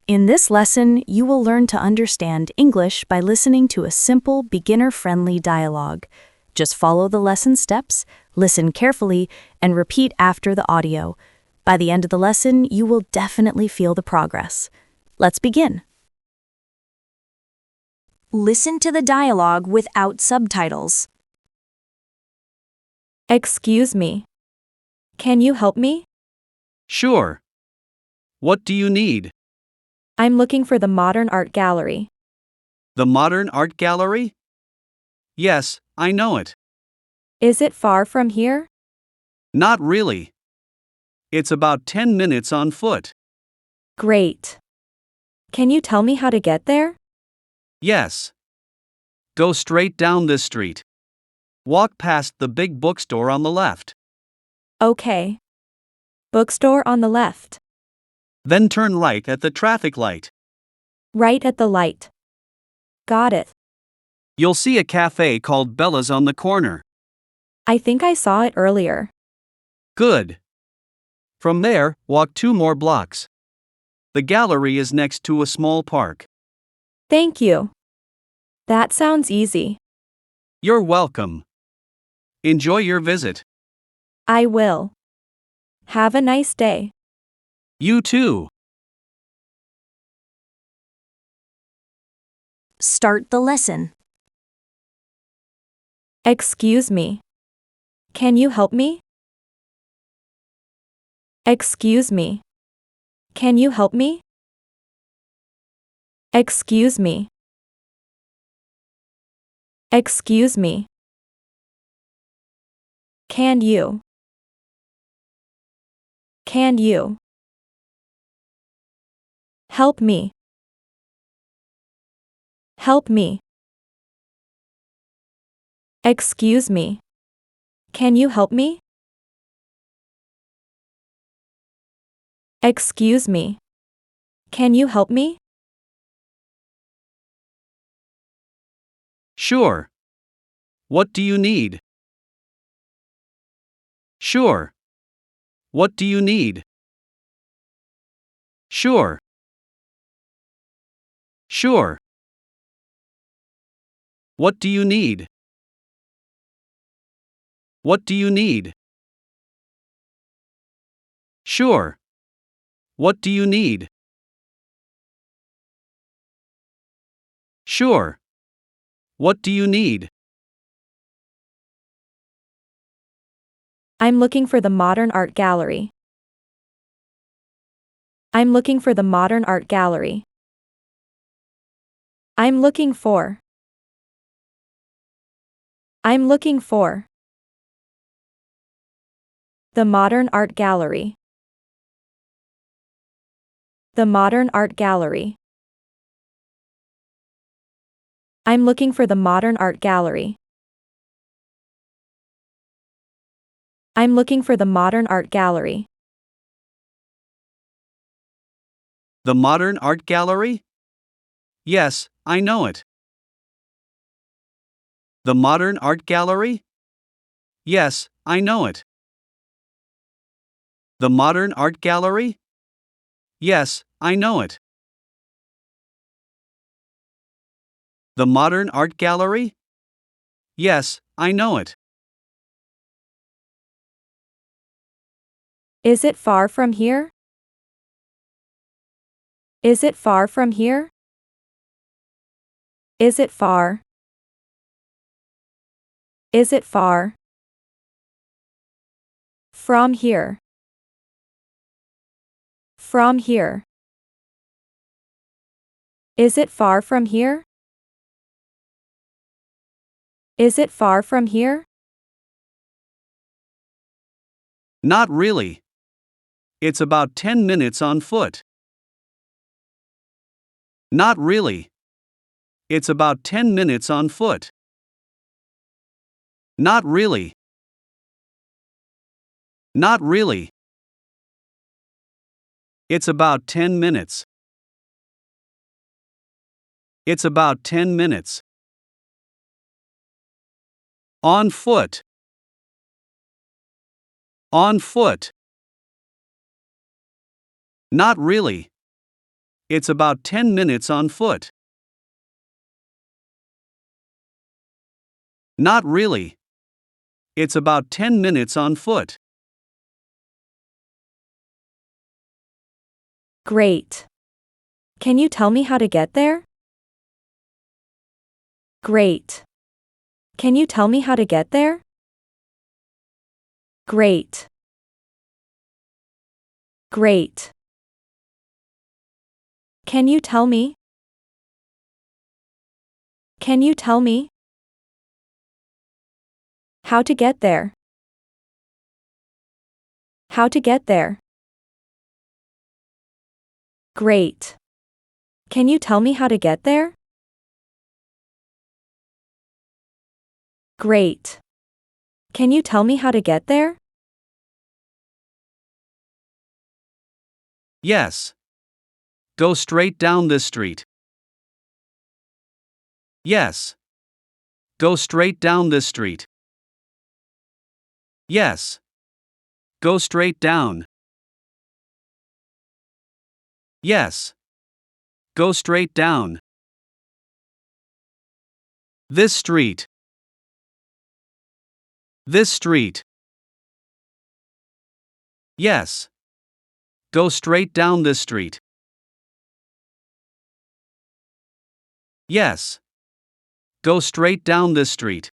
In this lesson, you will learn to understand English by listening to a simple, beginner-friendly dialogue. Just follow the lesson steps, listen carefully, and repeat after the audio. By the end of the lesson, you will definitely feel the progress. Let's begin. Listen to the dialogue without subtitles. Excuse me. Can you help me? Sure. What do you need? I'm looking for the Modern Art Gallery. The Modern Art Gallery? Yes, I know it. Is it far from here? Not really. It's about 10 minutes on foot. Great. Can you tell me how to get there? Yes. Go straight down this street. Walk past the big bookstore on the left. Okay. Bookstore on the left. Then turn right at the traffic light. Right at the light. Got it. You'll see a cafe called Bella's on the corner. I think I saw it earlier. Good. From there, walk 2 more blocks. The gallery is next to a small park. Thank you. That sounds easy. You're welcome. Enjoy your visit. I will. Have a nice day. You too. Start the lesson. Excuse me. Can you help me? Excuse me. Can you help me? Excuse me. Excuse me. Can you? Can you? Help me. Help me. Excuse me. Can you help me? Excuse me. Can you help me? Sure. What do you need? Sure. What do you need? Sure. Sure. What do you need? What do you need? Sure. What do you need? Sure. What do you need? I'm looking for the Modern Art Gallery. I'm looking for the Modern Art Gallery. I'm looking for. I'm looking for. The Modern Art Gallery. The Modern Art Gallery. I'm looking for the Modern Art Gallery. I'm looking for the Modern Art Gallery. The Modern Art Gallery? Yes, I know it. The Modern Art Gallery? Yes, I know it. The Modern Art Gallery? Yes, I know it. The Modern Art Gallery? Yes, I know it. Is it far from here? Is it far from here? Is it far? Is it far? From here. From here. Is it far from here? Is it far from here? Not really. It's about 10 minutes on foot. Not really. It's about 10 minutes on foot. Not really. Not really. It's about 10 minutes. It's about 10 minutes. On foot. On foot. Not really. It's about 10 minutes on foot. Not really. It's about 10 minutes on foot. Great. Can you tell me how to get there? Great. Can you tell me how to get there? Great. Great. Can you tell me? Can you tell me? How to get there? How to get there? Great. Can you tell me how to get there? Great. Can you tell me how to get there? Yes. Go straight down this street. Yes. Go straight down this street. Yes. Go straight down. Yes. Go straight down. This street. This street. Yes. Go straight down this street. Yes. Go straight down this street.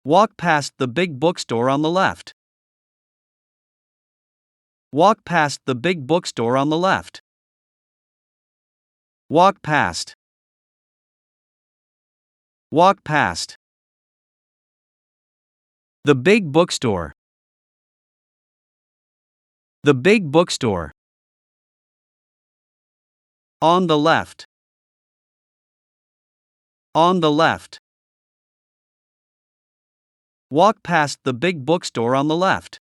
Walk past the big bookstore on the left. Walk past the big bookstore on the left. Walk past. Walk past. The big bookstore. The big bookstore. On the left. On the left. Walk past the big bookstore on the left.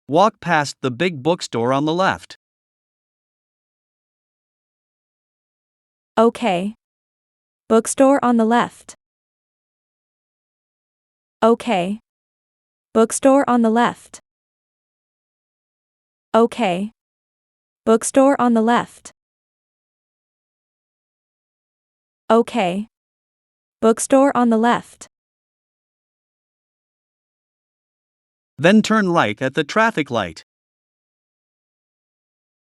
Walk past the big bookstore on the left. Okay. Bookstore on the left. Okay. Bookstore on the left. Okay. Bookstore on the left. Okay. Bookstore on the left. Then turn right at the traffic light.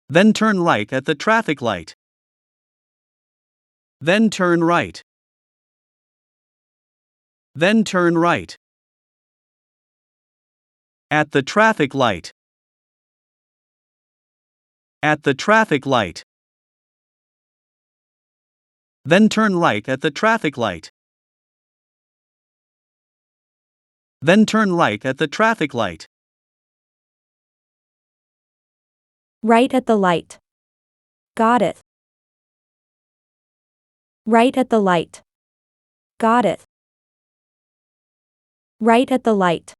Then turn right at the traffic light. Then turn right. Then turn right. At the traffic light. At the traffic light. Then turn right at the traffic light. Then turn right at the traffic light. Right at the light. Got it. Right at the light. Got it. Right at the light.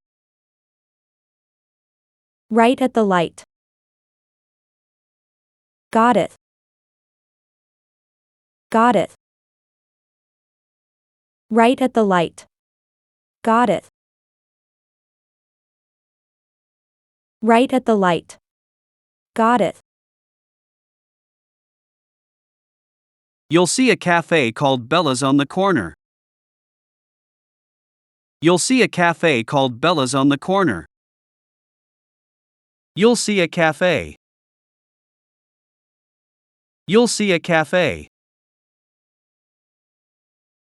Right at the light. Got it. Got it. Right at the light. Got it. Right at the light. Got it. You'll see a cafe called Bella's on the corner. You'll see a cafe called Bella's on the corner. You'll see a cafe. You'll see a cafe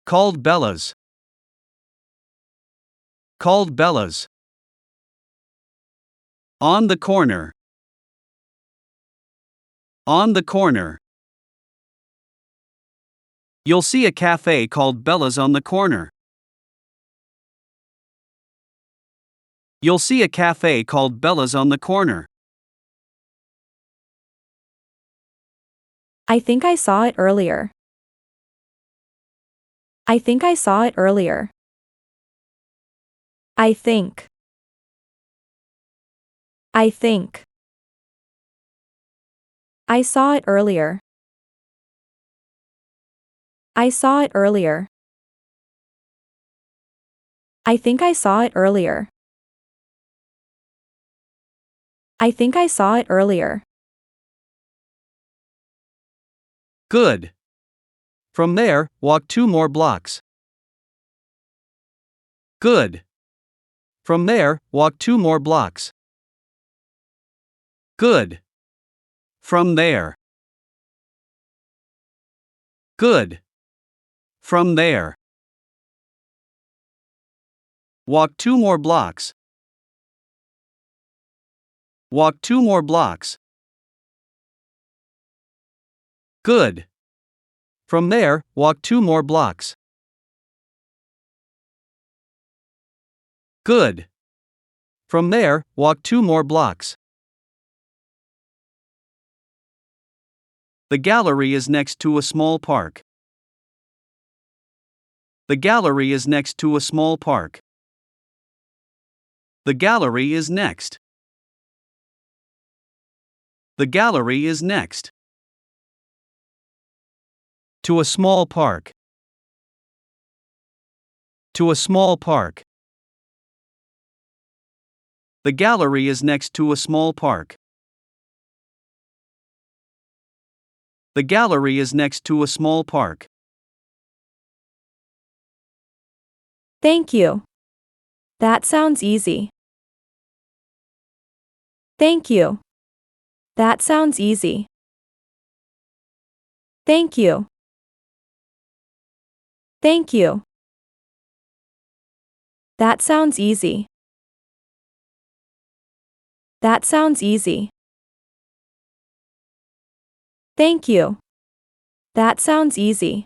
called Bella's. Called Bella's. On the corner. On the corner. You'll see a cafe called Bella's on the corner. You'll see a cafe called Bella's on the corner. I think I saw it earlier. I think I saw it earlier. I think. I think. I saw it earlier. I saw it earlier. I think I saw it earlier. I think I saw it earlier. Good. From there, walk 2 more blocks. Good. From there, walk 2 more blocks. Good. From there. Good. From there. Walk 2 more blocks. Walk 2 more blocks. Good. From there, walk 2 more blocks. Good. From there, walk 2 more blocks. The gallery is next to a small park. The gallery is next to a small park. The gallery is next. The gallery is next to a small park. To a small park. The gallery is next to a small park. The gallery is next to a small park. Thank you. That sounds easy. Thank you. That sounds easy. Thank you. Thank you. That sounds easy. That sounds easy. Thank you. That sounds easy.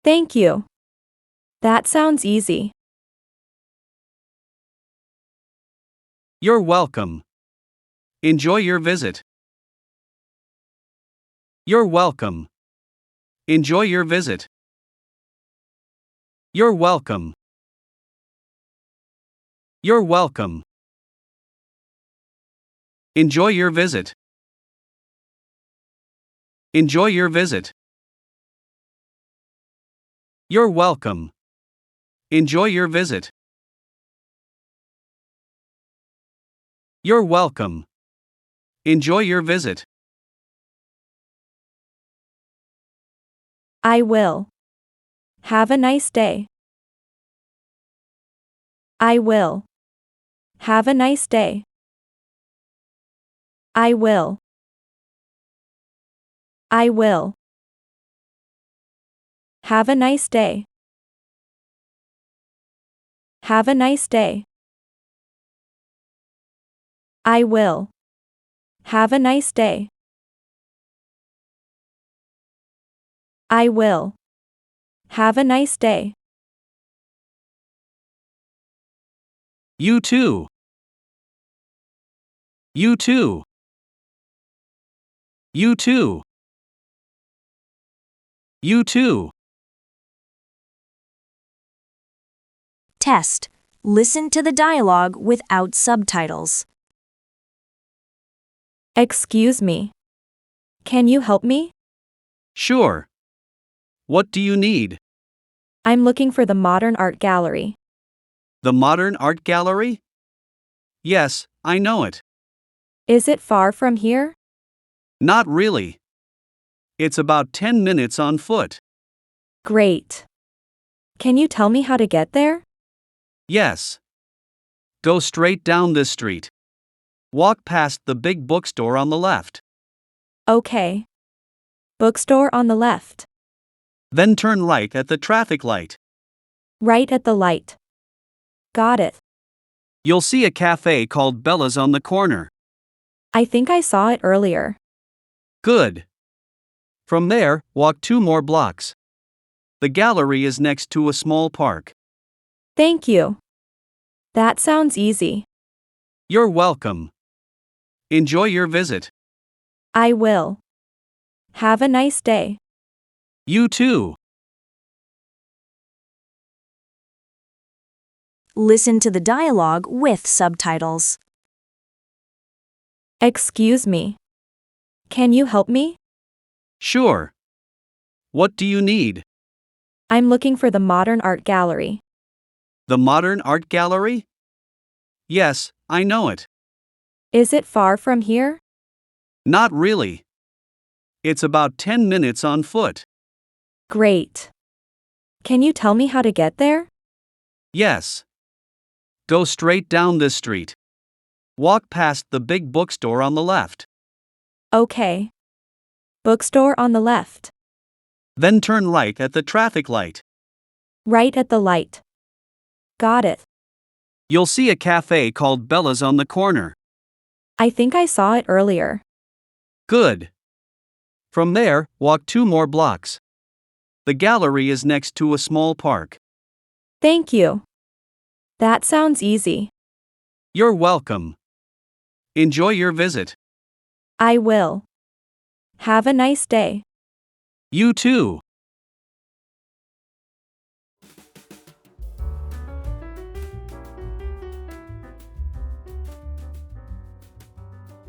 Thank you. That sounds easy. You're welcome. Enjoy your visit. You're welcome. Enjoy your visit. You're welcome. You're welcome. Enjoy your visit. Enjoy your visit. You're welcome. Enjoy your visit. You're welcome. Enjoy your visit. I will. Have a nice day. I will. Have a nice day. I will. I will. Have a nice day. Have a nice day. I will. Have a nice day. I will. Have a nice day. You too. You too. You too. You too. Test. Listen to the dialogue without subtitles. Excuse me. Can you help me? Sure. What do you need? I'm looking for the Modern Art Gallery. The Modern Art Gallery? Yes, I know it. Is it far from here? Not really. It's about 10 minutes on foot. Great. Can you tell me how to get there? Yes. Go straight down this street. Walk past the big bookstore on the left. Okay. Bookstore on the left. Then turn right at the traffic light. Right at the light. Got it. You'll see a cafe called Bella's on the corner. I think I saw it earlier. Good. From there, walk 2 more blocks. The gallery is next to a small park. Thank you. That sounds easy. You're welcome. Enjoy your visit. I will. Have a nice day. You too. Listen to the dialogue with subtitles. Excuse me. Can you help me? Sure. What do you need? I'm looking for the Modern Art Gallery. The Modern Art Gallery? Yes, I know it. Is it far from here? Not really. It's about 10 minutes on foot. Great. Can you tell me how to get there? Yes. Go straight down this street. Walk past the big bookstore on the left. Okay. Bookstore on the left. Then turn right at the traffic light. Right at the light. Got it. You'll see a cafe called Bella's on the corner. I think I saw it earlier. Good. From there, walk 2 more blocks. The gallery is next to a small park. Thank you. That sounds easy. You're welcome. Enjoy your visit. I will. Have a nice day. You too.